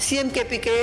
CM KPK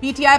PTI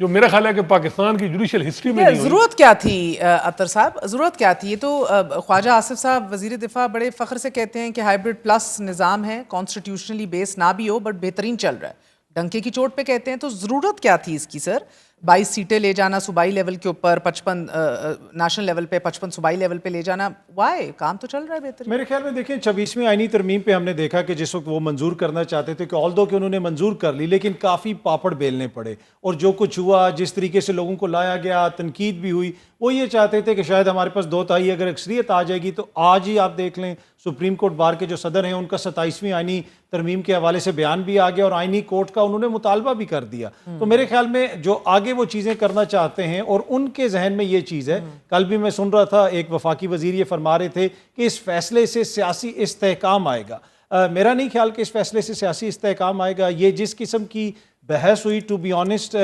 جو میرا خیال ہے کہ پاکستان کی جوڈیشل ہسٹری میں نہیں ہوئی. ضرورت کیا تھی اطہر صاحب، ضرورت کیا تھی؟ یہ تو خواجہ آصف صاحب وزیر دفاع بڑے فخر سے کہتے ہیں کہ ہائیبرڈ پلس نظام ہے، کانسٹیٹیوشنلی بیس نہ بھی ہو بٹ بہترین چل رہا ہے، ڈنکے کی چوٹ پہ کہتے ہیں. تو ضرورت کیا تھی اس کی سر؟ 22 سیٹیں لے جانا صوبائی لیول کے اوپر، 55 نیشنل لیول پہ، 55 صوبائی لیول پہ لے جانا، وائی؟ کام تو چل رہا ہے بہتر. میرے خیال میں دیکھیں 26ویں آئینی ترمیم پہ ہم نے دیکھا کہ جس وقت وہ منظور کرنا چاہتے تھے کہ آلدو کہ انہوں نے منظور کر لی لیکن کافی پاپڑ بیلنے پڑے، اور جو کچھ ہوا، جس طریقے سے لوگوں کو لایا گیا، تنقید بھی ہوئی، وہ یہ چاہتے تھے کہ شاید ہمارے پاس 2/3 اگر اکثریت آ جائے گی تو آج ہی آپ دیکھ لیں سپریم کورٹ بار کے جو صدر ہیں ان کا 27ویں آئینی ترمیم کے حوالے سے بیان بھی آ گیا اور آئینی کورٹ کا انہوں نے مطالبہ بھی کر دیا. تو میرے خیال میں جو آگے وہ چیزیں کرنا چاہتے ہیں اور ان کے ذہن میں یہ چیز ہے. کل بھی میں سن رہا تھا ایک وفاقی وزیر یہ فرما رہے تھے کہ اس فیصلے سے سیاسی استحکام آئے گا. میرا نہیں خیال کہ اس فیصلے سے سیاسی استحکام آئے گا. یہ جس قسم کی بحث ہوئی، ٹو بی آنسٹ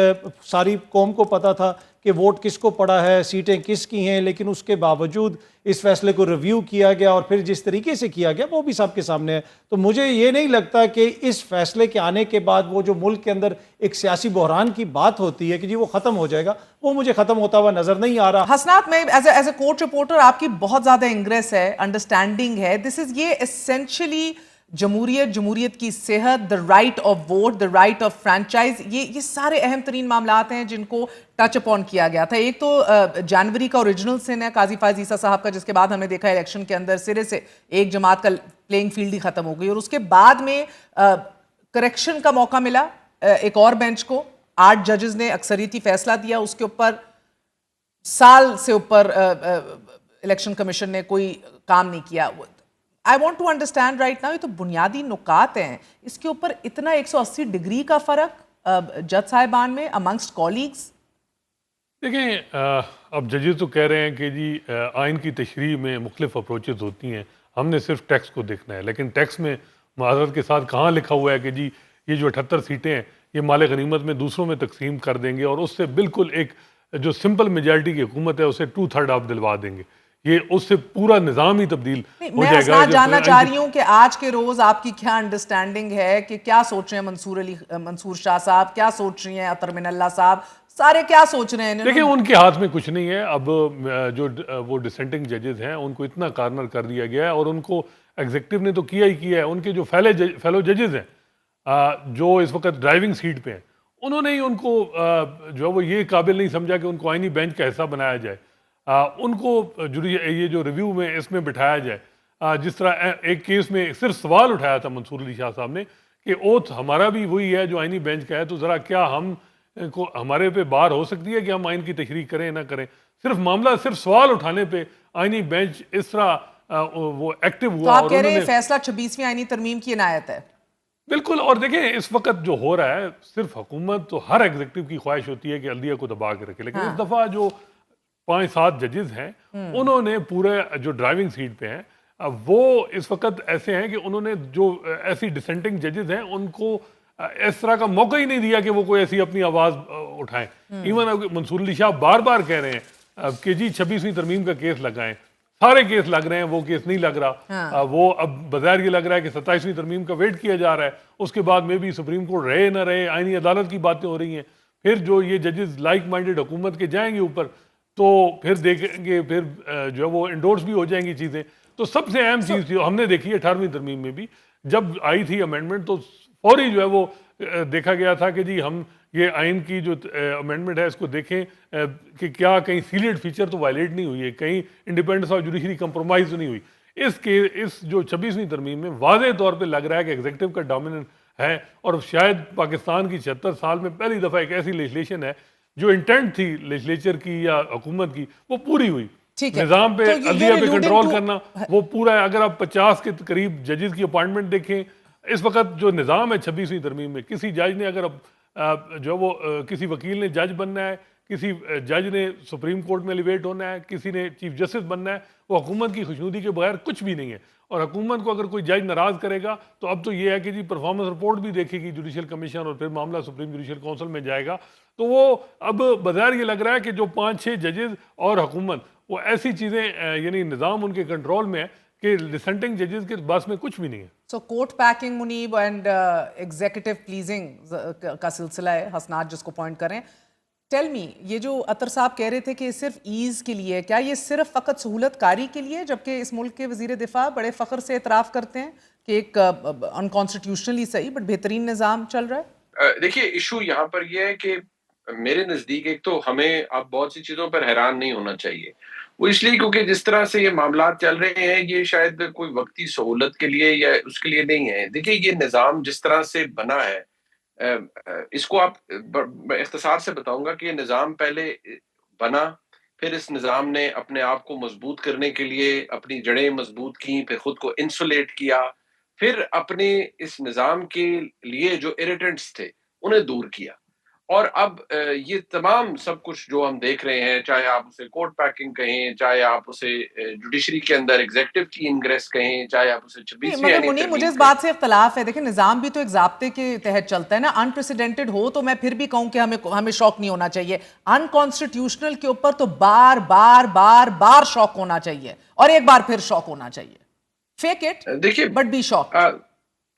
ساری قوم کو پتا تھا کہ ووٹ کس کو پڑا ہے، سیٹیں کس کی ہیں، لیکن اس کے باوجود اس فیصلے کو ریویو کیا گیا اور پھر جس طریقے سے کیا گیا وہ بھی سب کے سامنے ہے. تو مجھے یہ نہیں لگتا کہ اس فیصلے کے آنے کے بعد وہ جو ملک کے اندر ایک سیاسی بحران کی بات ہوتی ہے کہ جی وہ ختم ہو جائے گا، وہ مجھے ختم ہوتا ہوا نظر نہیں آ رہا. حسنات، میں ایز اے کورٹ رپورٹر آپ کی بہت زیادہ انگریس ہے، انڈرسٹینڈنگ ہے. دس از یہ اسینشلی جمہوریت کی صحت، the right of vote, the right of franchise, یہ سارے اہم ترین معاملات ہیں جن کو ٹچ اپون کیا گیا تھا. ایک تو جنوری کا اوریجنل سن ہے قاضی فائز عیسیٰ صاحب کا، جس کے بعد ہم نے دیکھا الیکشن کے اندر سرے سے ایک جماعت کا پلینگ فیلڈ ہی ختم ہو گئی، اور اس کے بعد میں کریکشن کا موقع ملا ایک اور بینچ کو. 8 ججز نے اکثریتی فیصلہ دیا، اس کے اوپر سال سے اوپر الیکشن کمیشن نے کوئی کام نہیں کیا. I want to understand right now، یہ تو بنیادی نکات ہیں، اس کے اوپر اتنا 180 ڈگری کا فرق جج صاحبان میں amongst colleagues. دیکھیں اب ججز تو کہہ رہے ہیں کہ جی آئین کی تشریح میں مختلف اپروچز ہوتی ہیں، ہم نے صرف ٹیکس کو دیکھنا ہے، لیکن ٹیکس میں معذرت کے ساتھ کہاں لکھا ہوا ہے کہ جی یہ جو 78 سیٹیں ہیں یہ مال غنیمت میں دوسروں میں تقسیم کر دیں گے اور اس سے بالکل ایک جو سمپل میجارٹی کی حکومت ہے اسے 2/3 آپ دلوا دیں گے. یہ اس سے پورا نظام ہی تبدیل ہو جائے گا. میں جاننا چاہ رہی ہوں کہ آج کے روز آپ کی کیا انڈرسٹینڈنگ ہے، کہ کیا سوچ رہے ہیں منصور شاہ صاحب، کیا سوچ رہی ہیں اطہر من اللہ صاحب، سارے کیا سوچ رہے ہیں؟ دیکھیں ان کے ہاتھ میں کچھ نہیں ہے. اب جو وہ ڈسینٹنگ ججز ہیں ان کو اتنا کارنر کر دیا گیا ہے اور ان کو ایگزیکٹو نے تو کیا ہی کیا ہے. ان کے جو فیلو ججز ہیں جو اس وقت ڈرائیونگ سیٹ پہ ہیں، انہوں نے ہی ان کو جو وہ یہ قابل نہیں سمجھا کہ ان کو آئینی بینچ کا حصہ بنایا جائے، ان کو یہ جو ریویو میں اس میں بٹھایا جائے. جس طرح ایک کیس میں صرف سوال اٹھایا تھا منصور علی شاہ صاحب نے کہ اوتھ ہمارا بھی وہی ہے جو آئینی بینچ کا ہے، تو ذرا کیا ہم کو ہمارے پہ بار ہو سکتی ہے کہ ہم آئین کی تشریح کریں نہ کریں. صرف معاملہ صرف سوال اٹھانے پہ آئینی بینچ اس طرح وہ ایکٹیو ہوا. تو آپ کہہ رہے ہیں فیصلہ 26ویں آئینی ترمیم کی عنایت ہے؟ بالکل. اور دیکھیں اس وقت جو ہو رہا ہے، صرف حکومت تو ہر ایگزیکٹو کی خواہش ہوتی ہے کہ عدلیہ کو دبا کے رکھے، لیکن اس دفعہ جو 5-7 ججز ہیں انہوں نے پورے جو ڈرائیونگ سیٹ پہ ہیں وہ اس وقت ایسے ہیں کہ انہوں نے جو ایسی ڈسینٹنگ ججز ہیں ان کو اس طرح کا موقع ہی نہیں دیا کہ وہ کوئی ایسی اپنی آواز اٹھائیں. ایون منصور علی شاہ بار بار کہہ رہے ہیں کہ جی 26ویں ترمیم کا کیس لگائیں، سارے کیس لگ رہے ہیں، وہ کیس نہیں لگ رہا. وہ اب بظاہر یہ لگ رہا ہے کہ 27ویں ترمیم کا ویٹ کیا جا رہا ہے، اس کے بعد میں بھی سپریم کورٹ رہے نہ رہے، آئینی عدالت کی باتیں ہو رہی ہیں. پھر جو یہ ججز لائک مائنڈڈ حکومت کے جائیں گے اوپر تو پھر دیکھیں گے، پھر جو ہے وہ انڈورس بھی ہو جائیں گی چیزیں. تو سب سے اہم چیز تھی ہم نے دیکھی ہے 18ویں ترمیم میں بھی جب آئی تھی امینڈمنٹ تو فوری جو ہے وہ دیکھا گیا تھا کہ جی ہم یہ آئین کی جو امینڈمنٹ ہے اس کو دیکھیں کہ کیا کہیں سیلیڈ فیچر تو وائلیٹ نہیں ہوئی ہے، کہیں انڈیپینڈنس آف جوڈیشری کمپرومائز تو نہیں ہوئی. اس جو 26ویں ترمیم میں واضح طور پہ لگ رہا ہے کہ ایگزیکٹو کا ڈومیننٹ ہے، اور شاید پاکستان کی 76 سال میں پہلی دفعہ ایک ایسی لیجسلیشن ہے جو انٹینٹ تھی لیجسلیچر کی یا حکومت کی وہ پوری ہوئی. نظام پہ عدلیہ پہ کنٹرول کرنا وہ پورا ہے. اگر آپ 50 کے قریب ججز کی اپائنٹمنٹ دیکھیں اس وقت جو نظام ہے 26ویں ترمیم میں، کسی جج نے اگر جو وہ کسی وکیل نے جج بننا ہے، کسی جج نے سپریم کورٹ میں ایلیویٹ ہونا ہے، کسی نے چیف جسٹس بننا ہے، وہ حکومت کی خوشنودی کے بغیر کچھ بھی نہیں ہے. اور حکومت کو اگر کوئی جج ناراض کرے گا تو اب تو یہ ہے کہ جی پرفارمنس رپورٹ بھی دیکھے گی جوڈیشل کمیشن اور پھر معاملہ سپریم جوڈیشل کونسل میں جائے گا. تو وہ اب بظاہر یہ لگ رہا ہے کہ جو 5-6 ججز اور حکومت وہ ایسی چیزیں یعنی نظام ان کے کنٹرول میں ہے کہ ڈسینٹنگ ججز کے بس میں کچھ بھی نہیں ہے. سو کورٹ پیکنگ منیب اینڈ ایگزیکٹو پلیزنگ کا سلسلہ ہے، حسنات جس کو پوائنٹ کریں. ٹیل می، یہ جو اطہر صاحب کہہ رہے تھے کہ صرف ایز کے لیے، کیا یہ صرف فقط سہولت کاری کے لیے، جبکہ اس ملک کے وزیر دفاع بڑے فخر سے اعتراف کرتے ہیں کہ ایک انکانسٹیٹیوشنلی صحیح بٹ بہترین نظام چل رہا ہے؟ دیکھیے ایشو یہاں پر یہ ہے کہ میرے نزدیک ایک تو ہمیں اب بہت سی چیزوں پر حیران نہیں ہونا چاہیے، وہ اس لیے کیونکہ جس طرح سے یہ معاملات چل رہے ہیں یہ شاید کوئی وقتی سہولت کے لیے یا اس کے لیے نہیں ہے۔ دیکھیے یہ نظام جس طرح سے بنا ہے، اس کو آپ اختصار سے بتاؤں گا کہ یہ نظام پہلے بنا، پھر اس نظام نے اپنے آپ کو مضبوط کرنے کے لیے اپنی جڑیں مضبوط کی، پھر خود کو انسولیٹ کیا، پھر اپنے اس نظام کے لیے جو اریٹنٹس تھے انہیں دور کیا، اور اب یہ تمام سب کچھ جو ہم دیکھ رہے ہیں، چاہے آپ اسے کورٹ پیکنگ کہیں، چاہے آپ اسے جوڈیشری کے اندر ایگزیکٹو کی انگریس کہیں، چاہے آپ اسے 26ویں مگر منیر مجھے اس بات سے اختلاف ہے، دیکھیں نظام بھی تو ایک ضابطے کے تحت چلتا ہے نا، انپریسیڈنٹڈ ہو تو میں پھر بھی کہوں کہ ہمیں شوق نہیں ہونا چاہیے، انکانسٹیٹیوشنل کے اوپر تو بار بار بار بار شوق ہونا چاہیے اور ایک بار پھر شوق ہونا چاہیے، فیک اٹ دیکھیے بٹ بی شوک۔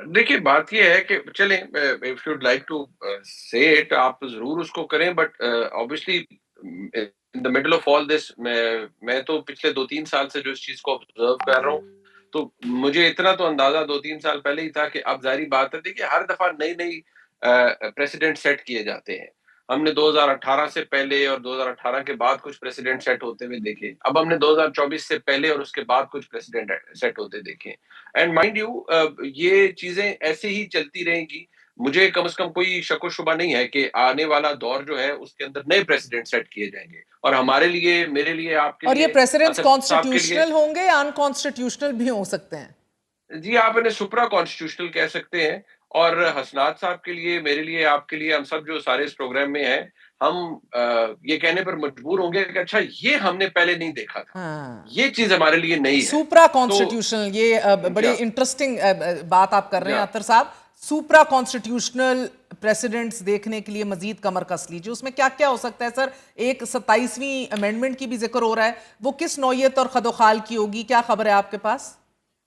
دیکھیے بات یہ ہے کہ چلیں if you'd like to say it آپ ضرور اس کو کریں، but obviously in the middle of all this میں تو پچھلے 2-3 سال سے جو اس چیز کو observe کر رہا ہوں تو مجھے اتنا تو اندازہ 2-3 سال پہلے ہی تھا کہ اب ظاہری بات ہے، دیکھیے ہر دفعہ نئی پریسیڈنٹ سیٹ کیے جاتے ہیں۔ ہم نے 2018 سے پہلے اور 2018 کے بعد کچھ پریسیڈنٹ سیٹ ہوتے ہوئے دیکھے، اب ہم نے 2024 سے پہلے اور اس کے بعد کچھ پریسیڈنٹ سیٹ ہوتے دیکھے، اینڈ مائنڈ یو یہ چیزیں ایسے ہی چلتی رہیں گی۔ مجھے کم از کم کوئی شک و شبہ نہیں ہے کہ آنے والا دور جو ہے اس کے اندر نئے پریسیڈنٹ سیٹ کیے جائیں گے، اور ہمارے لیے، میرے لیے، آپ کے لیے، اور یہ پریسیڈنٹس اسد صاحب کے کانسٹیٹیوشنل لیے، ہوں گے یا انکانسٹیٹیوشنل بھی ہو سکتے ہیں؟ جی آپ انہیں سپرا کانسٹیٹیوشنل کہہ سکتے ہیں، اور حسنات صاحب کے لیے، میرے لیے، آپ کے لیے، ہم سب جو سارے اس پروگرام میں ہیں، ہم یہ کہنے پر مجبور ہوں گے کہ اچھا یہ ہم نے پہلے نہیں دیکھا تھا، یہ چیز ہمارے لیے نہیں ہے۔ سپرا کانسٹیٹیوشنل، یہ بڑی انٹرسٹنگ بات آپ کر رہے ہیں اطہر صاحب، سپرا کانسٹیٹیوشنل پریسیڈنٹس دیکھنے کے لیے مزید کمر کس لیجیے، اس میں کیا کیا ہو سکتا ہے سر؟ ایک 27ویں امینڈمنٹ کی بھی ذکر ہو رہا ہے، وہ کس نوعیت اور خد و خال کی ہوگی، کیا خبر ہے آپ کے پاس؟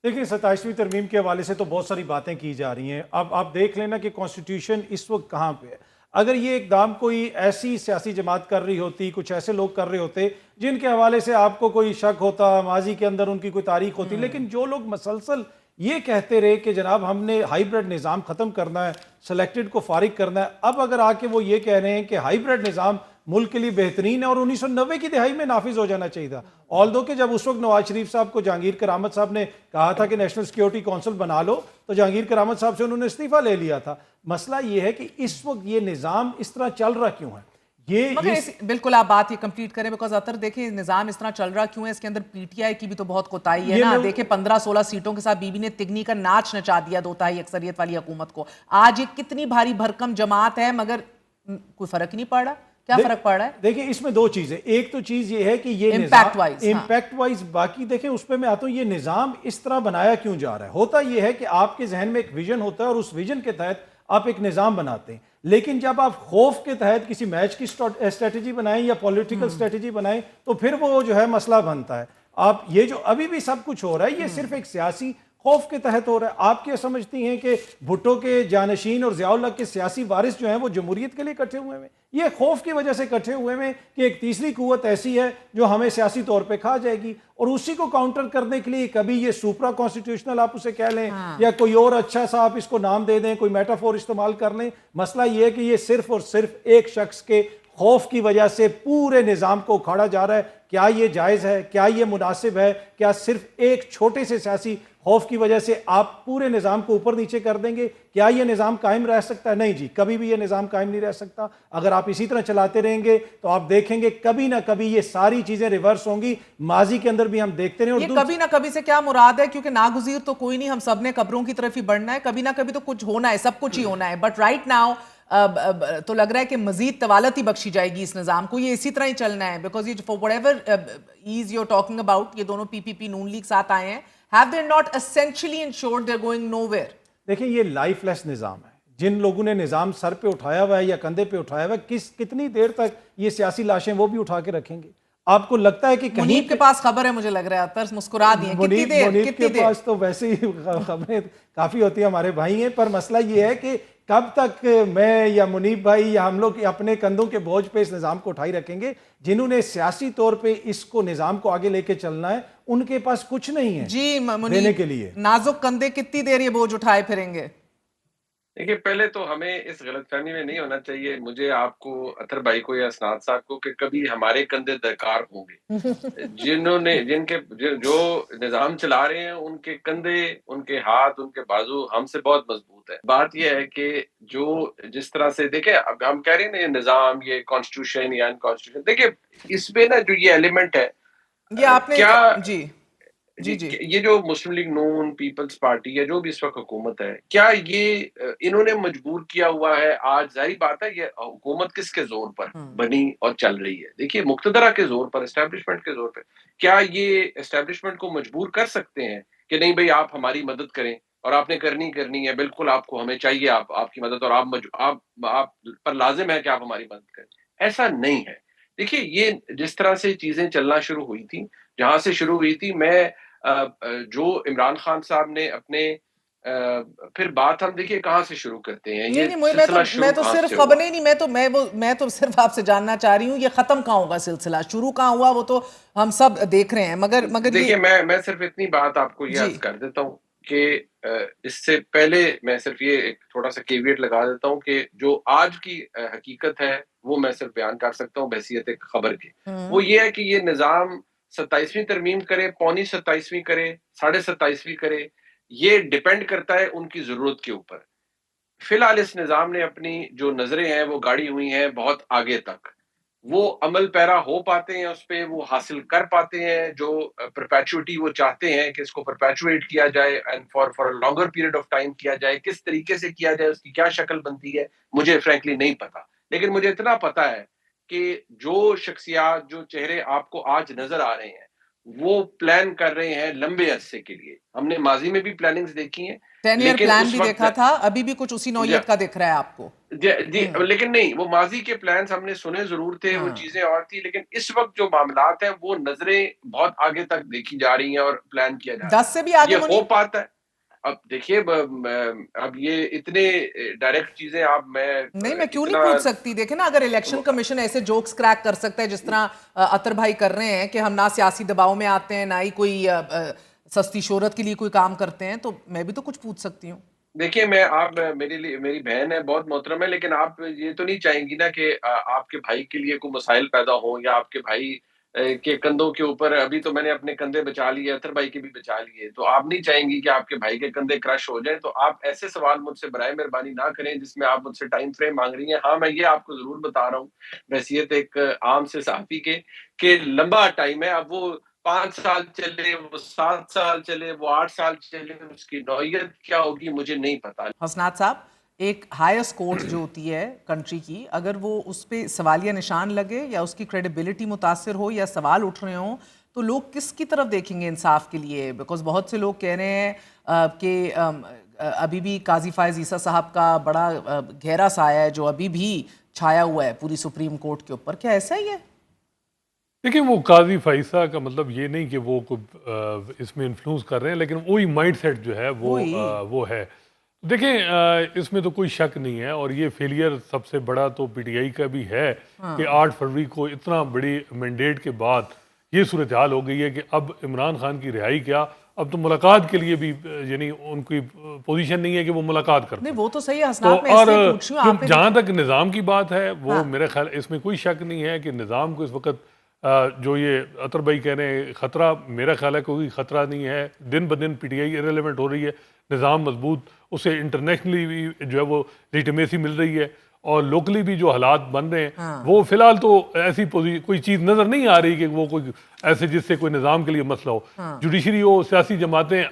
دیکھیں 27ویں ترمیم کے حوالے سے تو بہت ساری باتیں کی جا رہی ہیں، اب آپ دیکھ لینا کہ کانسٹیٹیوشن اس وقت کہاں پہ ہے۔ اگر یہ اقدام کوئی ایسی سیاسی جماعت کر رہی ہوتی، کچھ ایسے لوگ کر رہے ہوتے جن کے حوالے سے آپ کو کوئی شک ہوتا، ماضی کے اندر ان کی کوئی تاریخ ہوتی، لیکن جو لوگ مسلسل یہ کہتے رہے کہ جناب ہم نے ہائیبرڈ نظام ختم کرنا ہے، سلیکٹڈ کو فارغ کرنا ہے، اب اگر آ کے وہ یہ کہہ رہے ہیں کہ ہائیبرڈ نظام ملک کے لیے بہترین ہے اور 1990 کی دہائی میں نافذ ہو جانا چاہیے تھا، آلدو کہ جب اس وقت نواز شریف صاحب کو جہانگیر کرامت صاحب نے کہا تھا کہ نیشنل سیکیورٹی کونسل بنا لو تو جہانگیر کرامت صاحب سے انہوں نے استعفیٰ لے لیا تھا۔ مسئلہ یہ ہے کہ اس وقت یہ نظام اس طرح چل رہا کیوں ہے؟ بالکل آپ بات یہ کمپلیٹ کریں، بیکاز اطہر دیکھیں نظام اس طرح چل رہا کیوں ہے، اس کے اندر پی ٹی آئی کی بھی تو بہت کوتاہی ہے نا، دیکھیں 15-16 سیٹوں کے ساتھ بی بی نے تگنی کا ناچ نچا دیا 2/3 اکثریت والی حکومت کو، آج یہ کتنی بھاری بھرکم جماعت ہے مگر کوئی فرق ہی نہیں پڑ رہا، کیا فرق پڑ رہا ہے؟ دیکھیں اس میں دو چیزیں، ایک تو چیز یہ ہے کہ یہ امپیکٹ وائز، باقی دیکھیں اس پہ میں آتا ہوں یہ نظام اس طرح بنایا کیوں جا رہا ہے۔ ہوتا یہ ہے کہ آپ کے ذہن میں ایک ویژن ہوتا ہے اور اس ویژن کے تحت آپ ایک نظام بناتے ہیں، لیکن جب آپ خوف کے تحت کسی میچ کی اسٹریٹجی بنائیں یا پولیٹیکل اسٹریٹجی بنائیں تو پھر وہ جو ہے مسئلہ بنتا ہے۔ آپ یہ جو ابھی بھی سب کچھ ہو رہا ہے یہ صرف ایک سیاسی خوف کے تحت ہو رہا ہے۔ آپ کیا سمجھتی ہیں کہ بھٹو کے جانشین اور ضیاء الحق کے سیاسی وارث جو ہیں وہ جمہوریت کے لیے اکٹھے ہوئے ہیں؟ یہ خوف کی وجہ سے اکٹھے ہوئے ہیں کہ ایک تیسری قوت ایسی ہے جو ہمیں سیاسی طور پہ کھا جائے گی، اور اسی کو کاؤنٹر کرنے کے لیے کبھی یہ سپرا کانسٹیٹیوشنل آپ اسے کہہ لیں یا کوئی اور اچھا سا آپ اس کو نام دے دیں، کوئی میٹافور استعمال کر لیں، مسئلہ یہ ہے کہ یہ صرف اور صرف ایک شخص کے خوف کی وجہ سے پورے نظام کو اکھاڑا جا رہا ہے۔ کیا یہ جائز ہے؟ کیا یہ مناسب ہے؟ کیا صرف ایک چھوٹے سے سیاسی خوف کی وجہ سے آپ پورے نظام کو اوپر نیچے کر دیں گے؟ کیا یہ نظام قائم رہ سکتا ہے؟ نہیں جی، کبھی بھی یہ نظام قائم نہیں رہ سکتا۔ اگر آپ اسی طرح چلاتے رہیں گے تو آپ دیکھیں گے کبھی نہ کبھی یہ ساری چیزیں ریورس ہوں گی۔ ماضی کے اندر بھی ہم دیکھتے رہے، اور یہ کبھی نہ کبھی سے کیا مراد ہے؟ کیونکہ ناگزیر تو کوئی نہیں، ہم سب نے قبروں کی طرف ہی بڑھنا ہے، کبھی نہ کبھی تو کچھ ہونا ہے، سب کچھ ہی ہونا ہے، بٹ رائٹ ناؤ تو لگ رہا ہے کہ مزید طوالت ہی بخشی جائے گی اس نظام کو، یہ اسی طرح ہی چلنا ہے، بیکاز یہ for whatever is you are talking about, یہ دونوں پی پی پی نون لیگ ساتھ آئے ہیں، have they not essentially ensured they're going nowhere؟ دیکھیں یہ لائف لیس نظام ہے، جن لوگوں نے نظام سر پہ اٹھایا ہوا ہے یا کندھے پہ اٹھایا ہوا ہے، کتنی دیر تک یہ سیاسی لاشیں وہ بھی اٹھا کے رکھیں گے؟ آپ کو لگتا ہے کہ کہیں منیب کے پاس خبر ہے، مجھے لگ رہا ہے اطہر مسکرا دی ہیں. کتنی دیر منیب کتنی کے دیر پاس تو ویسے ہی خبریں کافی ہوتی ہیں، ہمارے بھائی ہیں، پر مسئلہ یہ ہے کہ کب تک میں یا منیب بھائی یا ہم لوگ اپنے کندھوں کے بوجھ پہ اس نظام کو اٹھائی رکھیں گے؟ جنہوں نے سیاسی طور پہ اس کو نظام کو آگے لے کے چلنا ہے ان کے پاس کچھ نہیں ہے جی دینے کے لیے. نازک کندھے کتنی دیر یہ بوجھ اٹھائے پھریں گے؟ دیکھیے پہلے تو ہمیں اس غلط فہمی میں نہیں ہونا چاہیے، مجھے آپ کو، اطہر بھائی کو یا اسناد صاحب کو، کہ کبھی ہمارے کندھے درکار ہوں گے. جو نظام چلا رہے ہیں ان کے کندھے، ان کے ہاتھ، ان کے بازو ہم سے بہت مضبوط ہے. بات یہ ہے کہ جس طرح سے دیکھیں، اب ہم کہہ رہے ہیں نا یہ نظام، یہ کانسٹیٹیوشن یا ان کانسٹیٹیوشن، دیکھیں اس میں نا جو یہ ایلیمنٹ ہے، یہ آپ نے کیا جی یہ جو مسلم لیگ نون، پیپلز پارٹی یا جو بھی اس وقت حکومت ہے، کیا یہ انہوں نے مجبور کیا ہوا ہے؟ آج ظاہری بات ہے، یہ حکومت کس کے زور پر بنی اور چل رہی ہے؟ دیکھیے مقتدرہ کے زور پر، اسٹیبلشمنٹ کے زور پہ. کیا یہ اسٹیبلشمنٹ کو مجبور کر سکتے ہیں کہ نہیں بھئی آپ ہماری مدد کریں، اور آپ نے کرنی ہے، بالکل آپ کو، ہمیں چاہیے آپ کی مدد، اور آپ پر لازم ہے کہ آپ ہماری مدد کریں؟ ایسا نہیں ہے. دیکھیے یہ جس طرح سے چیزیں چلنا شروع ہوئی تھی، جہاں سے شروع ہوئی تھی، میں جو عمران خان صاحب نے اپنے پھر بات ہم دیکھیے کہاں سے شروع کرتے ہیں، یہ سلسلہ میں شروع تو کہاں صرف سے خبر ہوا؟ نہیں، میں تو صرف آپ سے جاننا چاہ رہی ہوں یہ ختم کہاں ہوگا سلسلہ، شروع کہاں ہوا وہ تو ہم سب دیکھ رہے ہیں، مگر دیکھیے یہ میں صرف اتنی بات آپ کو یہ جی عرض کر دیتا ہوں کہ اس سے پہلے میں صرف یہ ایک تھوڑا سا کیویٹ لگا دیتا ہوں کہ جو آج کی حقیقت ہے وہ میں صرف بیان کر سکتا ہوں بحیثیت ایک خبر کی. وہ یہ ہے کہ یہ نظام 27ویں ترمیم کرے، پونی 27ویں کرے، 27.5ویں کرے، یہ ڈیپینڈ کرتا ہے ان کی ضرورت کے اوپر. فی الحال اس نظام نے اپنی جو نظریں ہیں وہ گاڑی ہوئی ہیں بہت آگے تک. وہ عمل پیرا ہو پاتے ہیں اس پہ، وہ حاصل کر پاتے ہیں جو پرپیچوٹی وہ چاہتے ہیں کہ اس کو پرپیچویٹ کیا جائے and for longer period of time کیا جائے. کس طریقے سے کیا جائے، اس کی کیا شکل بنتی ہے، مجھے فرینکلی نہیں پتا. لیکن مجھے اتنا پتا ہے کہ جو شخصیات، جو چہرے آپ کو آج نظر آ رہے ہیں، وہ پلان کر رہے ہیں لمبے عرصے کے لیے. ہم نے ماضی میں بھی پلاننگز دیکھی ہیں، 10 ایئر لیکن پلان اس بھی وقت دیکھا تھا، ابھی بھی کچھ اسی نوعیت کا دکھ رہا ہے آپ کو. جی لیکن نہیں، وہ ماضی کے پلانز ہم نے سنے ضرور تھے، وہ چیزیں اور تھی، لیکن اس وقت جو معاملات ہیں وہ نظریں بہت آگے تک دیکھی جا رہی ہیں اور پلان کیا جا رہا 10 سے بھی ہے. آگے یہ ہو منیب؟ پاتا ہے. اب دیکھیے اب یہ اتنے ڈائریکٹ چیزیں آپ میں نہیں، میں کیوں نہیں اتنا پوچھ سکتی. دیکھیں نا، اگر الیکشن کمیشن ایسے جوکس کریک کر سکتا ہے جس طرح اطہر بھائی کر رہے ہیں کہ ہم نہ سیاسی دباؤ میں آتے ہیں، نہ ہی کوئی سستی شہرت کے لیے کوئی کام کرتے ہیں، تو میں بھی تو کچھ پوچھ سکتی ہوں. دیکھیے آپ میری بہن ہے، بہت محترم ہے، لیکن آپ یہ تو نہیں چاہیں گی نا کہ آپ کے بھائی کے لیے کوئی مسائل پیدا ہوں، یا آپ کے بھائی کے کندھوں کے اوپر. ابھی تو میں نے اپنے کندھے بچا لیے، اطہر بھائی کے بھی بچا لیے، تو آپ نہیں چاہیں گی کہ آپ کے بھائی کے کندھے کرش ہو جائیں. تو آپ ایسے سوال مجھ سے برائے مہربانی نہ کریں جس میں آپ مجھ سے ٹائم فریم مانگ رہی ہیں. ہاں میں یہ آپ کو ضرور بتا رہا ہوں بحیثیت ایک عام سے صحافی کے کہ لمبا ٹائم ہے. اب وہ 5 سال چلے، وہ 7 سال چلے، وہ 8 سال چلے، اس کی نوعیت کیا ہوگی مجھے نہیں پتا. حسنات صاحب، ایک ہائیسٹ کورٹ جو ہوتی ہے کنٹری کی، اگر وہ اس پہ سوالیہ نشان لگے یا اس کی کریڈیبلٹی متاثر ہو یا سوال اٹھ رہے ہوں، تو لوگ کس کی طرف دیکھیں گے انصاف کے لیے؟ بیکاز بہت سے لوگ کہہ رہے ہیں کہ ابھی بھی قاضی فائز عیسیٰ صاحب کا بڑا گہرا سایہ ہے جو ابھی بھی چھایا ہوا ہے پوری سپریم کورٹ کے اوپر. کیا ایسا ہی ہے؟ دیکھیں وہ قاضی فائزہ کا مطلب یہ نہیں کہ وہ اس میں انفلوئنس کر رہے ہیں، لیکن وہی مائنڈ سیٹ جو ہے وہ ہے. دیکھیں اس میں تو کوئی شک نہیں ہے، اور یہ فیلئر سب سے بڑا تو پی ٹی آئی کا بھی ہے کہ 8 فروری کو اتنا بڑی مینڈیٹ کے بعد یہ صورتحال ہو گئی ہے کہ اب عمران خان کی رہائی کیا، اب تو ملاقات کے لیے بھی یعنی ان کی پوزیشن نہیں ہے کہ وہ ملاقات کرتے. نہیں وہ تو صحیح ہے حسنات، میں اس لیے پوچھ رہی ہوں. جہاں تک نظام کی بات ہے وہ میرے خیال اس میں کوئی شک نہیں ہے کہ نظام کو اس وقت جو یہ اطہر بھائی کہہ رہے ہیں خطرہ، میرا خیال ہے کوئی خطرہ نہیں ہے. دن بدن پی ٹی آئی ارریلیونٹ ہو رہی ہے، نظام مضبوط، اسے انٹرنیشنلی بھی جو ہے وہ لیجیٹمیسی مل رہی ہے، اور لوکلی بھی جو حالات بن رہے ہیں وہ فی الحال تو ایسی کوئی چیز نظر نہیں آ رہی کہ وہ کوئی ایسے جس سے کوئی نظام کے لیے مسئلہ ہو. جوڈیشری ہو، سیاسی جماعتیں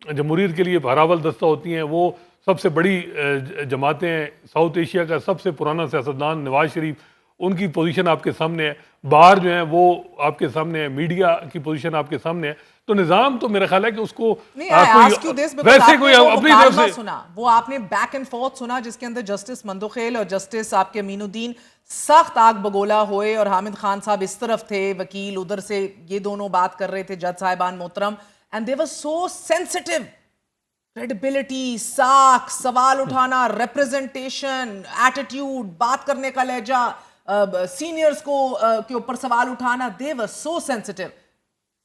جمہوریت کے لیے بہراول دستہ ہوتی ہیں، وہ سب سے بڑی جماعتیں ہیں. ساؤتھ ایشیا کا سب سے پرانا سیاستدان نواز شریف، ان کی پوزیشن آپ کے سامنے ہے. باہر جو ہیں وہ آپ کے سامنے ہے، میڈیا کی پوزیشن آپ کے سامنے ہے. تو نظام تو میرا خیال ہے کہ اس کو نہیں I ask you this because ویسے آپ کوئی نے وہ اپنی طرف مکالمہ سے سنا، وہ آپ نے بیک اینڈ فورتھ سنا جس کے اندر جسٹس مندوخیل اور جسٹس آپ کے امین الدین سخت آگ بگولا ہوئے، اور حامد خان صاحب اس طرف تھے، وکیل ادھر سے، یہ دونوں بات کر رہے تھے جج صاحبان محترم، and they were so sensitive, credibility, ساکھ، سوال اٹھانا، ریپریزنٹیشن، ایٹیٹیوڈ، بات کرنے کا لہجہ، سینئرز کو کے اوپر سوال اٹھانا، دے ور سو سینسٹیو.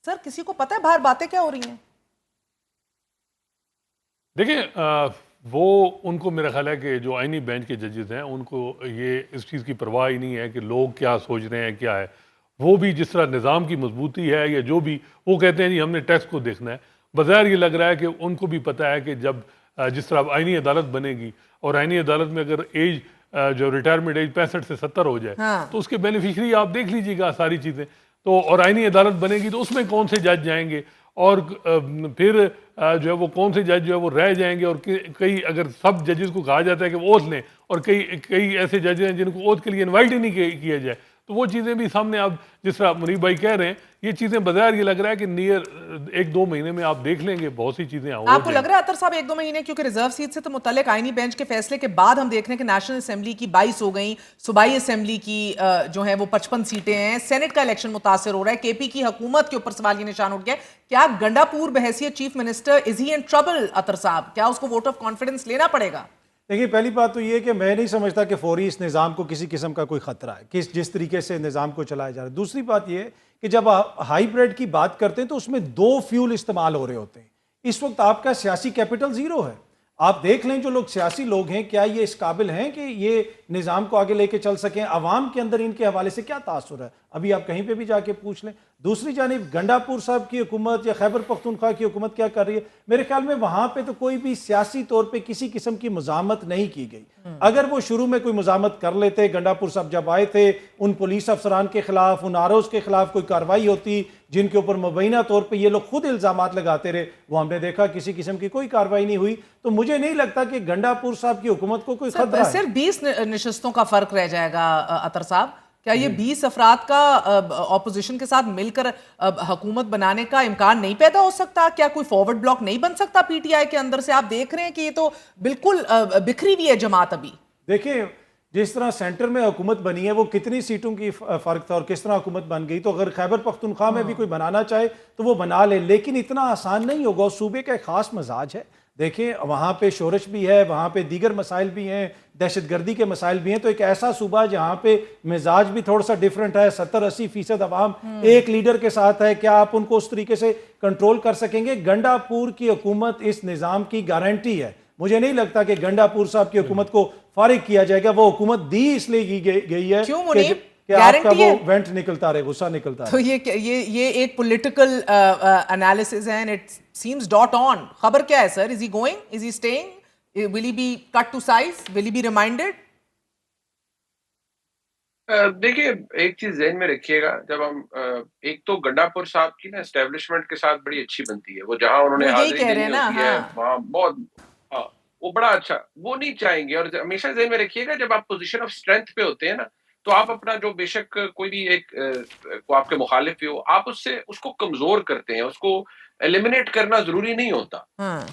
سر کسی کو پتہ ہے باہر باتیں کیا ہو رہی ہیں؟ دیکھیں وہ ان کو میرا خیال ہے کہ جو آئینی بینچ کے ججز ہیں ان کو یہ اس چیز کی پرواہ ہی نہیں ہے کہ لوگ کیا سوچ رہے ہیں کیا ہے. وہ بھی جس طرح نظام کی مضبوطی ہے یا جو بھی وہ کہتے ہیں جی ہم نے ٹیکس کو دیکھنا ہے. بظاہر یہ لگ رہا ہے کہ ان کو بھی پتہ ہے کہ جب جس طرح آئینی عدالت بنے گی اور آئینی عدالت میں اگر ایج جو ریٹائرمنٹ ایج 65 سے 70 ہو جائے تو اس کے بینیفیشری آپ دیکھ لیجیے گا ساری چیزیں. تو اور آئینی عدالت بنے گی تو اس میں کون سے جج جائیں گے اور پھر جو ہے وہ کون سے جج جو ہے وہ رہ جائیں گے. اور کئی اگر سب ججز کو کہا جاتا ہے کہ وہ اوتھ لیں اور کئی ایسے جج ہیں جن کو اوتھ کے لیے انوائٹ ہی نہیں کیا جائے تو وہ چیزیں بھی سامنے آپ جس طرح منیب بھائی کہہ رہے ہیں یہ چیزیں بظاہر یہ لگ رہا ہے کہ نیئر 1-2 مہینے میں آپ دیکھ لیں گے بہت سی چیزیں آپ کو لگ رہا ہے عطر صاحب 1-2 مہینے کیونکہ ریزرو سیٹ سے تو متعلق آئینی بینچ کے فیصلے کے بعد ہم دیکھ رہے ہیں کہ نیشنل اسمبلی کی 22 ہو گئیں، صوبائی اسمبلی کی جو ہیں وہ 55 سیٹیں ہیں، سینٹ کا الیکشن متاثر ہو رہا ہے، کے پی کی حکومت کے اوپر سوال یہ نشان اٹھ گیا. کیا گنڈا پور بحیثیت chief minister is he in trouble عطر صاحب؟ کیا اس کو ووٹ آف کانفیڈنس لینا پڑے گا؟ دیکھیے پہلی بات تو یہ ہے کہ میں نہیں سمجھتا کہ فوری اس نظام کو کسی قسم کا کوئی خطرہ ہے جس طریقے سے نظام کو چلایا جا رہا ہے. دوسری بات یہ ہے کہ جب آپ ہائی بریڈ کی بات کرتے ہیں تو اس میں 2 فیول استعمال ہو رہے ہوتے ہیں. اس وقت آپ کا سیاسی کیپٹل 0 ہے. آپ دیکھ لیں جو لوگ سیاسی لوگ ہیں کیا یہ اس قابل ہیں کہ یہ نظام کو آگے لے کے چل سکیں؟ عوام کے اندر ان کے حوالے سے کیا تاثر ہے ابھی آپ کہیں پہ بھی جا کے پوچھ لیں. دوسری جانب گنڈا پور صاحب کی حکومت یا خیبر پختونخوا کی حکومت کیا کر رہی ہے؟ میرے خیال میں وہاں پہ تو کوئی بھی سیاسی طور پہ کسی قسم کی مزاحمت نہیں کی گئی. اگر وہ شروع میں کوئی مزاحمت کر لیتے، گنڈا پور صاحب جب آئے تھے ان پولیس افسران کے خلاف، ان آروز کے خلاف کوئی کارروائی ہوتی جن کے اوپر مبینہ طور پہ یہ لوگ خود الزامات لگاتے رہے، وہ ہم نے دیکھا کسی قسم کی کوئی کارروائی نہیں ہوئی. تو مجھے نہیں لگتا کہ گنڈا پور صاحب کی حکومت کو کوئی خطرہ ہے. صرف 20 نشستوں کا فرق رہ جائے گا عطر صاحب. کیا یہ 20 افراد کا اپوزیشن کے ساتھ مل کر حکومت بنانے کا امکان نہیں پیدا ہو سکتا؟ کیا کوئی فارورڈ بلاک نہیں بن سکتا پی ٹی آئی کے اندر سے؟ آپ دیکھ رہے ہیں کہ یہ تو بالکل بکھری ہوئی ہے جماعت. ابھی دیکھیں جس طرح سینٹر میں حکومت بنی ہے وہ کتنی سیٹوں کی فرق تھا اور کس طرح حکومت بن گئی. تو اگر خیبر پختونخوا میں بھی کوئی بنانا چاہے تو وہ بنا لے، لیکن اتنا آسان نہیں ہوگا. اس صوبے کا ایک خاص مزاج ہے. دیکھیں وہاں پہ شورش بھی ہے، وہاں پہ دیگر مسائل بھی ہیں، دہشت گردی کے مسائل بھی ہیں. تو ایک ایسا صوبہ جہاں پہ مزاج بھی تھوڑا سا ڈیفرنٹ ہے، 70-80% عوام ایک لیڈر کے ساتھ ہے، کیا آپ ان کو اس طریقے سے کنٹرول کر سکیں گے؟ گنڈا پور کی حکومت اس نظام کی گارنٹی ہے. مجھے نہیں لگتا کہ گنڈا پور صاحب کی حکومت کو فارغ کیا جائے گا. وہ حکومت دی اس لیے کی گئی ہے کہ آپ کا وہ وینٹ نکلتا رہے، غصہ نکلتا رہے. تو یہ ایک پولیٹیکل انالیسز ہے and it seems dot on. خبر کیا ہے سر؟ is he going? is he staying? will he be cut to size? will he be reminded? دیکھیے ایک چیز ذہن میں رکھیے گا، جب ہم ایک تو گنڈا پور صاحب کی نا اسٹیبلشمنٹ کے ساتھ بڑی اچھی بنتی ہے، وہ جہاں انہوں نے حاضری دینی ہوتی ہے وہاں بہت وہ بڑا اچھا، وہ نہیں چاہیں گے. اور ہمیشہ ذہن میں رکھیے گا جب آپ پوزیشن آف اسٹرینتھ پہ ہوتے ہیں نا تو آپ اپنا جو بے شک کوئی بھی ایک آپ کے مخالف بھی ہو آپ اس کو کمزور کرتے ہیں، اس کو ایلیمینیٹ کرنا ضروری نہیں ہوتا.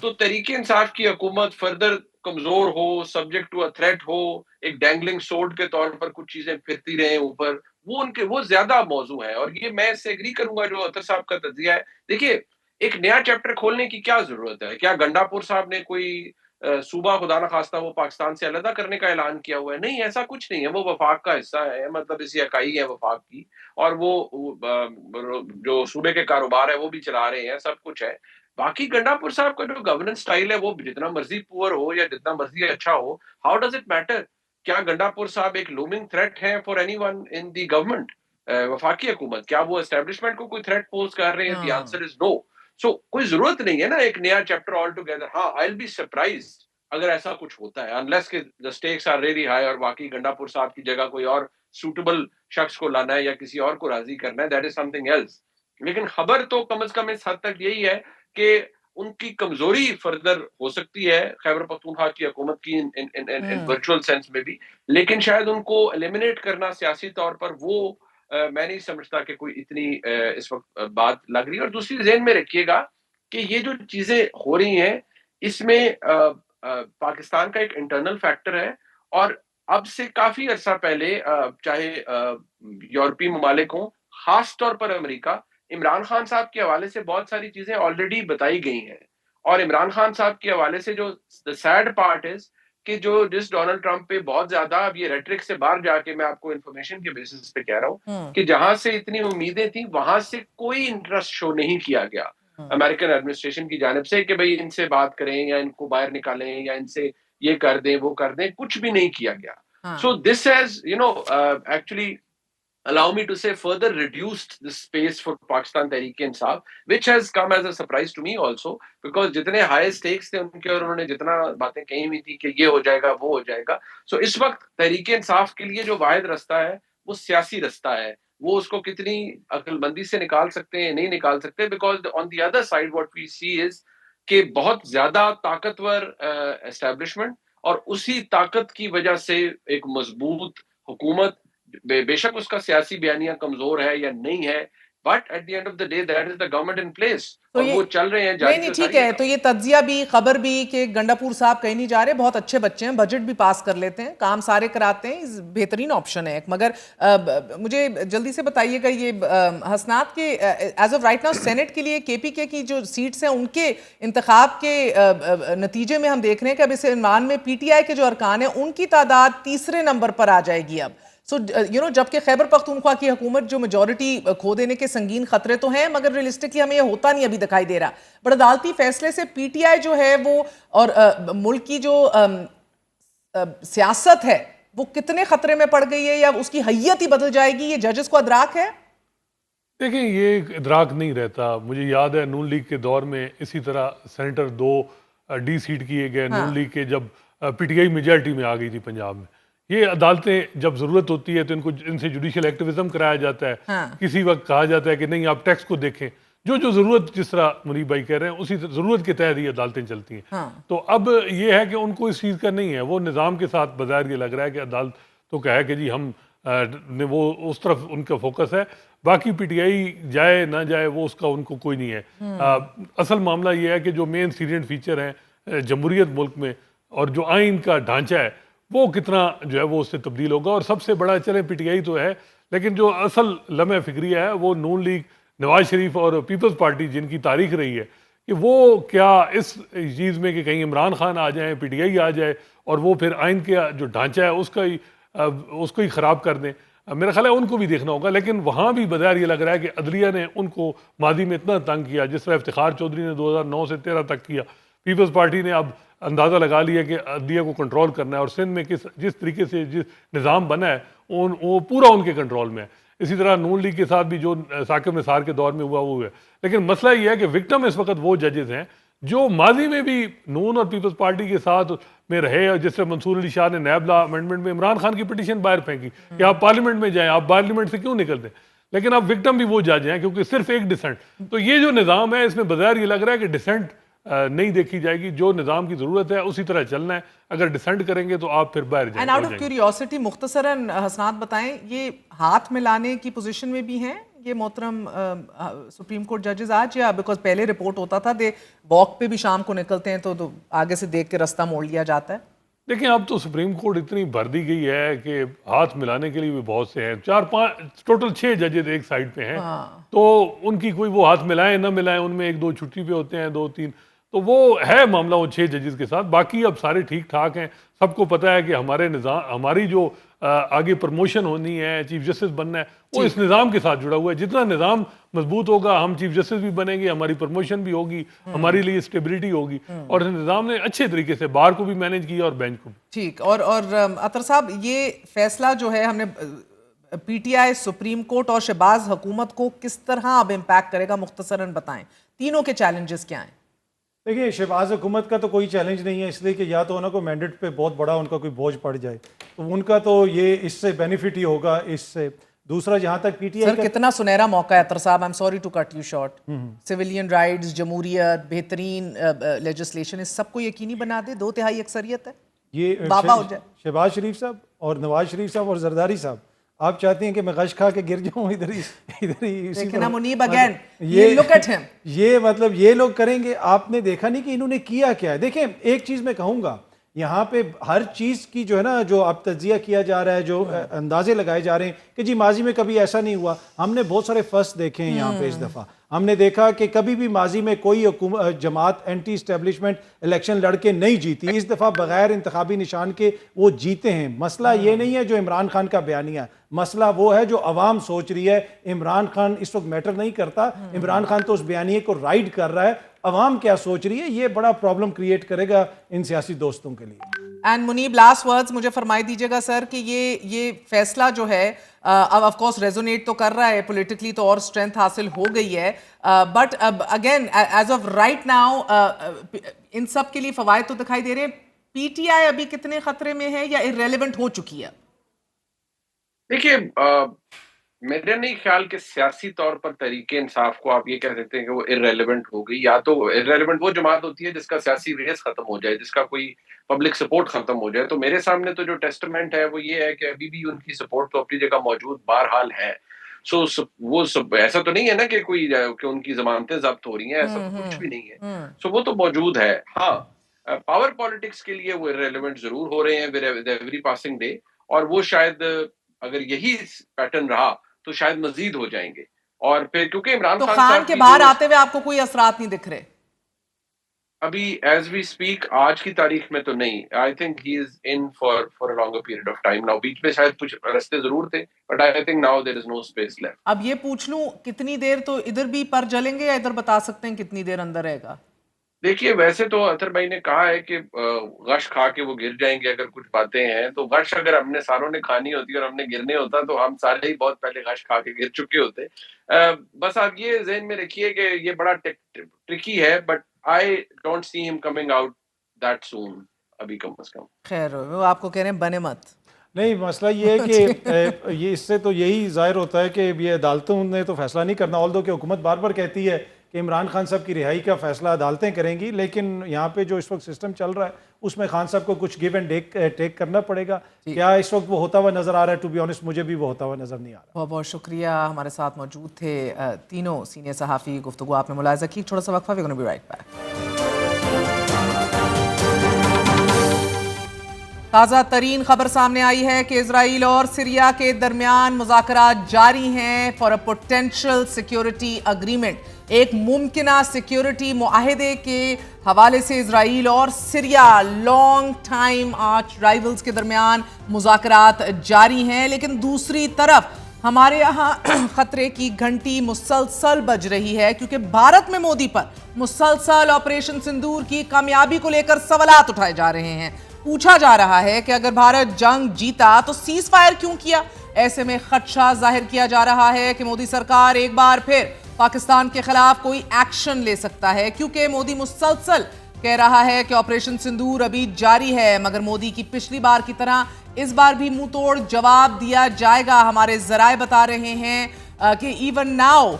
تو تحریک انصاف کی حکومت فردر کمزور ہو، سبجیکٹ ٹو تھریٹ ہو، ایک ڈینگلنگ سورڈ کے طور پر کچھ چیزیں پھرتی رہیں اوپر، وہ زیادہ موضوع ہے. اور یہ میں اس سے ایگری کروں گا جو عطر صاحب کا تجزیہ ہے. دیکھیے ایک نیا چیپٹر کھولنے کی کیا ضرورت ہے؟ کیا گنڈا پور صاحب نے کوئی صوبہ خدا نخواستہ وہ پاکستان سے علیحدہ کرنے کا اعلان کیا ہوا ہے؟ نہیں، ایسا کچھ نہیں ہے. وہ وفاق کا حصہ ہے، مطلب اسی اکائی ہے وفاق کی، اور وہ جو صوبے کے کاروبار ہے وہ بھی چلا رہے ہیں، سب کچھ ہے. باقی گنڈا پور صاحب کا جو گورننس سٹائل ہے وہ جتنا مرضی پور ہو یا جتنا مرضی اچھا ہو، ہاؤ ڈز اٹ میٹر؟ کیا گنڈا پور صاحب ایک لومنگ تھریٹ ہے for any one in the government? وفاقی حکومت کیا وہ اسٹیبلشمنٹ کو کوئی تھریٹ پوز کر رہے ہیں؟ دی آنسر از نو. سو کوئی ضرورت نہیں ہے نا ایک نیا چیپٹر آل ٹوگیدر. ہاں آئی ول بی سرپرائزڈ اگر ایسا کچھ ہوتا ہے، انلیس کہ the stakes are really high اور باقی گنڈا پور صاحب کی جگہ کوئی اور سوٹیبل شخص کو لانا ہے یا کسی اور کو راضی کرنا ہے، that is something else. لیکن خبر تو کم از کم اس حد تک یہی ہے کہ ان کی کمزوری فردر ہو سکتی ہے خیبر پختونخوا کی حکومت کی ورچوئل سینس میں بھی، لیکن شاید ان کو ایلیمینیٹ کرنا سیاسی طور پر وہ میں نہیں سمجھتا کہ کوئی اتنی اس وقت بات لگ رہی ہے. اور دوسری ذہن میں رکھیے گا کہ یہ جو چیزیں ہو رہی ہیں اس میں پاکستان کا ایک انٹرنل فیکٹر ہے. اور اب سے کافی عرصہ پہلے چاہے یورپی ممالک ہوں، خاص طور پر امریکہ، عمران خان صاحب کے حوالے سے بہت ساری چیزیں آلریڈی بتائی گئی ہیں. اور عمران خان صاحب کے حوالے سے جو سیڈ پارٹ از کہ جس ڈونلڈ ٹرمپ پہ بہت زیادہ، اب یہ ریٹرک سے باہر جا کے میں آپ کو انفارمیشن کے بیسس پہ کہہ رہا ہوں کہ جہاں سے اتنی امیدیں تھیں وہاں سے کوئی انٹرسٹ شو نہیں کیا گیا امریکن ایڈمنسٹریشن کی جانب سے کہ بھئی ان سے بات کریں یا ان کو باہر نکالیں یا ان سے یہ کر دیں وہ کر دیں. کچھ بھی نہیں کیا گیا. So this has, actually allow me to say further reduced the space for Pakistan Tehreek-e-Insaf, which has come as a surprise to me also, because جتنے high stakes تھے ان کے اور انہوں نے جتنا باتیں کہی ہوئی تھی کہ یہ ہو جائے گا وہ ہو جائے گا. So اس وقت تحریک انصاف کے لیے جو واحد رستہ ہے وہ سیاسی رستہ ہے. وہ اس کو کتنی عقل مندی سے نکال سکتے ہیں نہیں نکال سکتے, because on the other side what we see is کہ بہت زیادہ طاقتور اسٹیبلشمنٹ اور اسی طاقت کی وجہ سے ایک مضبوط حکومت, بے شک اس کا سیاسی بیانیہ کمزور ہے یا نہیں ہے, but at the end of the day that is the government in place, اور وہ چل رہے ہیں. نہیں ٹھیک ہے, تو یہ تجزیہ بھی خبر بھی کہ گنڈاپور صاحب کہیں نہیں جا رہے, بہت اچھے بچے ہیں, بجٹ بھی پاس کر لیتے ہیں, کام سارے کراتے ہیں, بہترین آپشن ہے ایک. مگر مجھے جلدی سے بتائیے گا یہ حسنات کے as of right now senate کے لیے کے پی کے کی جو سیٹس ہیں ان کے انتخاب کے نتیجے میں ہم دیکھ رہے ہیں کہ اب اس عنوان میں پی ٹی آئی کے جو ارکان ہیں ان کی تعداد تیسرے نمبر پر آ جائے گی اب. سو جبکہ خیبر پختونخوا کی حکومت جو میجورٹی کھو دینے کے سنگین خطرے تو ہیں, مگر ریئلسٹکلی ہمیں یہ ہوتا نہیں ابھی دکھائی دے رہا. بڑا عدالتی فیصلے سے پی ٹی آئی جو ہے وہ اور ملک کی جو سیاست ہے وہ کتنے خطرے میں پڑ گئی ہے, یا اس کی حیت ہی بدل جائے گی, یہ ججز کو ادراک ہے؟ دیکھیں یہ ادراک نہیں رہتا. مجھے یاد ہے نون لیگ کے دور میں اسی طرح سینیٹر 2 ڈی سیٹ کیے گئے نون لیگ کے, جب پی ٹی آئی میجورٹی میں آ گئی تھی پنجاب میں. یہ عدالتیں جب ضرورت ہوتی ہے تو ان سے جوڈیشل ایکٹیویزم کرایا جاتا ہے. کسی وقت کہا جاتا ہے کہ نہیں آپ ٹیکس کو دیکھیں, جو ضرورت, جس طرح منیب بھائی کہہ رہے ہیں اسی ضرورت کے تحت یہ عدالتیں چلتی ہیں. تو اب یہ ہے کہ ان کو اس چیز کا نہیں ہے, وہ نظام کے ساتھ بظاہر یہ لگ رہا ہے کہ عدالت تو کہا ہے کہ جی ہم وہ اس طرف ان کا فوکس ہے, باقی پی ٹی آئی جائے نہ جائے وہ اس کا ان کو کوئی نہیں ہے. اصل معاملہ یہ ہے کہ جو مین سیلینٹ فیچر ہیں جمہوریت ملک میں اور جو آئین کا ڈھانچہ ہے وہ کتنا جو ہے وہ اس سے تبدیل ہوگا. اور سب سے بڑا چلیں پی ٹی آئی تو ہے, لیکن جو اصل لمحہ فکریہ ہے وہ نون لیگ, نواز شریف اور پیپلز پارٹی جن کی تاریخ رہی ہے, کہ وہ کیا اس چیز میں کہ کہیں عمران خان آ جائیں, پی ٹی آئی آ جائے اور وہ پھر آئین کا جو ڈھانچہ ہے اس کو ہی خراب کر دیں. میرا خیال ہے ان کو بھی دیکھنا ہوگا. لیکن وہاں بھی بظاہر یہ لگ رہا ہے کہ عدلیہ نے ان کو ماضی میں اتنا تنگ کیا, جس طرح افتخار چودھری نے 2009 سے 13 تک کیا. پیپلز پارٹی نے اب اندازہ لگا لیا کہ عدلیہ کو کنٹرول کرنا ہے, اور سندھ میں جس طریقے سے جس نظام بنا ہے وہ پورا ان کے کنٹرول میں ہے. اسی طرح نون لیگ کے ساتھ بھی جو ثاقب نثار کے دور میں ہوا وہ ہے. لیکن مسئلہ یہ ہے کہ وکٹم اس وقت وہ ججز ہیں جو ماضی میں بھی نون اور پیپلز پارٹی کے ساتھ میں رہے, اور جس سے منصور علی شاہ نے نیب لا امینڈمنٹ میں عمران خان کی پٹیشن باہر پھینکی کہ آپ پارلیمنٹ میں جائیں, آپ پارلیمنٹ سے کیوں نکلتے ہیں. لیکن اب وکٹم بھی وہ جج ہیں کیونکہ صرف ایک ڈسنٹ. تو یہ جو نظام ہے اس میں بظاہر یہ لگ رہا ہے کہ ڈسنٹ نہیں دیکھی جائے گی, جو نظام کی ضرورت ہے اسی طرح چلنا ہے. اگر ڈسنٹ کریں گے تو آپ پھر باہر جائیں. اینڈ آؤٹ آف کیوریوسٹی مختصراً حسنات بتائیں, یہ ہاتھ ملانے کی پوزیشن میں بھی ہیں یہ محترم سپریم کورٹ ججز آج, یا بیکاز پہلے رپورٹ ہوتا تھا دے واک پہ بھی شام کو نکلتے ہیں تو آگے سے دیکھ کے رستہ موڑ لیا جاتا ہے؟ دیکھیں اب تو سپریم کورٹ اتنی بھر دی گئی ہے کہ ہاتھ ملانے کے لیے بھی بہت سے ہیں, 4-5 ٹوٹل 6 ججز ایک سائڈ پہ ہیں. تو ان کی کوئی وہ ہاتھ ملائیں نہ ملائیں, ان میں 1-2 چھٹی پہ ہوتے ہیں, 2-3, تو وہ ہے معاملہ وہ 6 ججز کے ساتھ. باقی اب سارے ٹھیک ٹھاک ہیں. سب کو پتہ ہے کہ ہمارے نظام, ہماری جو آگے پروموشن ہونی ہے, چیف جسٹس بننا ہے, وہ اس نظام کے ساتھ جڑا ہوا ہے. جتنا نظام مضبوط ہوگا ہم چیف جسٹس بھی بنیں گے, ہماری پروموشن بھی ہوگی, ہماری لیے اسٹیبلٹی ہوگی. اور اس نظام نے اچھے طریقے سے بار کو بھی مینیج کیا اور بینچ کو بھی. ٹھیک. اور اطہر صاحب, یہ فیصلہ جو ہے ہم نے P T I, supreme court اور شہباز حکومت کو کس طرح اب امپیکٹ کرے گا, مختصراً بتائیں. تینوں کے چیلنجز کیا ہیں؟ دیکھیے شہباز حکومت کا تو کوئی چیلنج نہیں ہے, اس لیے کہ یا تو انہوں کو مینڈیٹ پہ بہت بڑا ان کا کوئی بوجھ پڑ جائے, تو ان کا تو یہ اس سے بینیفٹ ہی ہوگا اس سے. دوسرا جہاں تک پی ٹی آئی, سر کتنا سنہرا موقع ہے Athar sahib, I'm sorry to cut you short. Civilian rights, جمہوریت, بہترین لیجسلیشن, اس سب کو یقینی بنا دے, 2/3 اکثریت ہے, یہ بابا ہو جائے. شہباز شریف صاحب اور نواز شریف صاحب اور زرداری صاحب آپ چاہتی ہیں کہ میں غش کھا کے گر جاؤں ادھر ہی لیکن منیب اگین یہ لک ایٹ ہم، یہ مطلب یہ لوگ کریں گے. آپ نے دیکھا نہیں کہ انہوں نے کیا کیا ہے. دیکھیں ایک چیز میں کہوں گا، یہاں پہ ہر چیز کی جو ہے نا، جو اب تجزیہ کیا جا رہا ہے، جو اندازے لگائے جا رہے ہیں کہ جی ماضی میں کبھی ایسا نہیں ہوا. ہم نے بہت سارے فرسٹ دیکھے ہیں یہاں پہ. اس دفعہ ہم نے دیکھا کہ کبھی بھی ماضی میں کوئی جماعت اینٹی اسٹیبلشمنٹ الیکشن لڑ کے نہیں جیتی. اس دفعہ بغیر انتخابی نشان کے وہ جیتے ہیں. مسئلہ یہ نہیں ہے جو عمران خان کا بیانیہ ہے، مسئلہ وہ ہے جو عوام سوچ رہی ہے. عمران خان اس وقت میٹر نہیں کرتا، عمران خان تو اس بیانیے کو رائڈ کر رہا ہے. عوام کیا سوچ رہی ہے، یہ بڑا پرابلم کریٹ کرے گا ان سیاسی دوستوں کے لیے. اینڈ منیب لاسٹ ورڈز مجھے فرمائی دیجیے گا سر کہ یہ فیصلہ جو ہے اب آف کورس ریزونیٹ تو کر رہا ہے پولیٹیکلی، تو اور اسٹرینتھ حاصل ہو گئی ہے، but again as of right now ان سب کے لیے فوائد تو دکھائی دے رہے ہیں. پی ٹی آئی ابھی کتنے خطرے میں ہے یا ارریلیونٹ ہو چکی ہے؟ دیکھیے میرے نہیں خیال کہ سیاسی طور پر تحریک انصاف کو آپ یہ کہہ سکتے ہیں کہ وہ ارریلیونٹ ہو گئی. یا تو ارریلیونٹ وہ جماعت ہوتی ہے جس کا سیاسی ریس ختم ہو جائے، جس کا کوئی پبلک سپورٹ ختم ہو جائے. تو میرے سامنے تو جو ٹیسٹمنٹ ہے وہ یہ ہے کہ ابھی بھی ان کی سپورٹ تو اپنی جگہ موجود بہرحال ہے. سو وہ ایسا تو نہیں ہے نا کہ کوئی کہ ان کی ضمانتیں ضبط ہو رہی ہیں، ایسا تو کچھ بھی نہیں ہے. سو وہ تو موجود ہے. ہاں پاور پالیٹکس کے لیے وہ ارریلیونٹ ضرور ہو رہے ہیں ود ایوری پاسنگ ڈے، اور وہ شاید اگر یہی پیٹرن رہا تو شاید مزید ہو جائیں گے. اور پھر کیونکہ عمران خان کے باہر آتے ہوئے آپ کو کوئی اثرات نہیں دکھ رہے ابھی ایز وی اسپیک، آج کی تاریخ میں تو نہیں. I think he is in for a longer period of time now. بیچ میں شاید کچھ رستے ضرور تھے، but I think now there is no space left. اب یہ پوچھ لوں کتنی دیر تو ادھر بھی پر جلیں گے یا ادھر بتا سکتے ہیں کتنی دیر اندر رہے گا؟ دیکھیے ویسے تو اطہر بھائی نے کہا ہے کہ غش کھا کے وہ گر جائیں گے اگر کچھ باتیں ہیں. تو غش اگر ہم نے ساروں نے کھانی ہوتی اور ہم نے گرنے ہوتا تو ہم سارے ہی بہت پہلے غش کھا کے گر چکے ہوتے. بس آپ یہ ذہن میں رکھیے کہ یہ بڑا ٹرکی ہے، but I don't see him coming out that soon. ابھی کم از کم خیر وہ آپ کو کہہ رہے ہیں بنے مت. نہیں مسئلہ یہ ہے کہ یہ اس سے تو یہی ظاہر ہوتا ہے کہ یہ عدالتوں نے تو فیصلہ نہیں کرنا. آلدو کہ حکومت بار بار کہتی ہے کہ عمران خان صاحب کی رہائی کا فیصلہ عدالتیں کریں گی، لیکن یہاں پہ جو اس وقت سسٹم چل رہا ہے اس میں خان صاحب کو کچھ گیو اینڈ ٹیک کرنا پڑے گا. کیا اس وقت وہ ہوتا ہوا نظر آ رہا ہے؟ ٹو بی آنیسٹ مجھے بھی وہ ہوتا ہوا نظر نہیں آ رہا. بہت بہت شکریہ. ہمارے ساتھ موجود تھے تینوں سینئر صحافی. گفتگو آپ نے ملاحظہ کی. تھوڑا سا وقفہ، وی گونا بی رائٹ بیک. تازہ ترین خبر سامنے آئی ہے کہ اسرائیل اور سیریا کے درمیان مذاکرات جاری ہیں for a potential security agreement. ایک ممکنہ سیکیورٹی معاہدے کے حوالے سے اسرائیل اور Syria long time arch rivals کے درمیان مذاکرات جاری ہیں، لیکن دوسری طرف ہمارے یہاں خطرے کی گھنٹی مسلسل بج رہی ہے، کیونکہ بھارت میں مودی پر مسلسل آپریشن سندور کی کامیابی کو لے کر سوالات اٹھائے جا رہے ہیں. پوچھا جا رہا ہے کہ اگر بھارت جنگ جیتا تو سیز فائر کیوں کیا؟ ایسے میں خدشہ ظاہر کیا جا رہا ہے کہ مودی سرکار ایک بار پھر پاکستان کے خلاف کوئی ایکشن لے سکتا ہے، کیونکہ مودی مسلسل کہہ رہا ہے کہ آپریشن سندور ابھی جاری ہے، مگر مودی کی پچھلی بار کی طرح اس بار بھی منہ توڑ جواب دیا جائے گا. ہمارے ذرائع بتا رہے ہیں کہ even now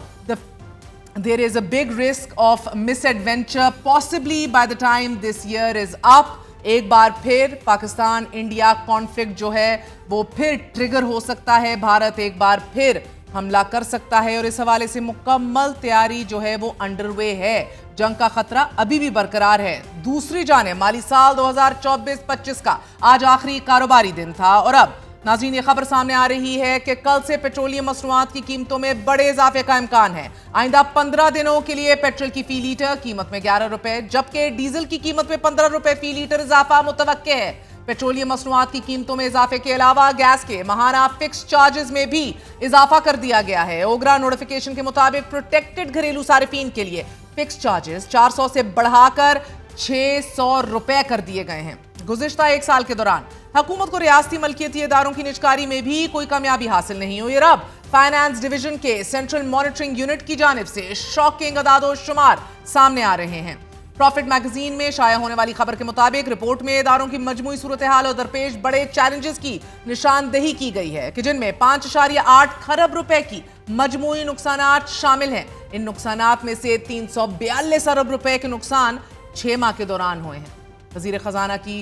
there is a big risk of misadventure possibly by the time this year is up. ایک بار پھر پاکستان انڈیا کانفلکٹ جو ہے وہ پھر ٹریگر ہو سکتا ہے. بھارت ایک بار پھر حملہ کر سکتا ہے، اور اس حوالے سے مکمل تیاری جو ہے وہ انڈر وے ہے. جنگ کا خطرہ ابھی بھی برقرار ہے. دوسری جانب مالی سال 2024-25 کا آج آخری کاروباری دن تھا، اور اب ناظرین یہ خبر سامنے آ رہی ہے کہ کل سے پیٹرولیم مصنوعات کی قیمتوں میں بڑے اضافے کا امکان ہے. آئندہ 15 دنوں کے لیے پیٹرول کی فی لیٹر قیمت میں 11 روپے جبکہ ڈیزل کی قیمت میں 15 روپے فی لیٹر اضافہ متوقع ہے. پیٹرولیم مصنوعات کی قیمتوں میں اضافے کے علاوہ گیس کے ماہانہ فکس چارجز میں بھی اضافہ کر دیا گیا ہے. اوگرا نوٹیفیکیشن کے مطابق پروٹیکٹڈ گھریلو صارفین کے لیے فکس چارجز 400 سے بڑھا کر 600 روپے کر دیے گئے ہیں. گزشتہ ایک سال کے دوران حکومت کو ریاستی ملکیتی اداروں کی نجکاری میں بھی کوئی کامیابی حاصل نہیں ہوئی. اب فائنانس ڈویژن کے سینٹرل مانیٹرنگ یونٹ کی جانب سے شاکنگ اعداد و شمار سامنے آ رہے ہیں. پروفٹ میگزین میں شائع ہونے والی خبر کے مطابق رپورٹ میں اداروں کی مجموعی صورتحال اور درپیش بڑے چیلنجز کی نشاندہی کی گئی ہے کہ جن میں 5.8 خرب روپے کی مجموعی نقصانات شامل ہیں. ان نقصانات میں سے 342 ارب روپے کے نقصان 6 ماہ کے دوران ہوئے ہیں. وزیر خزانہ کی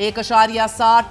1.7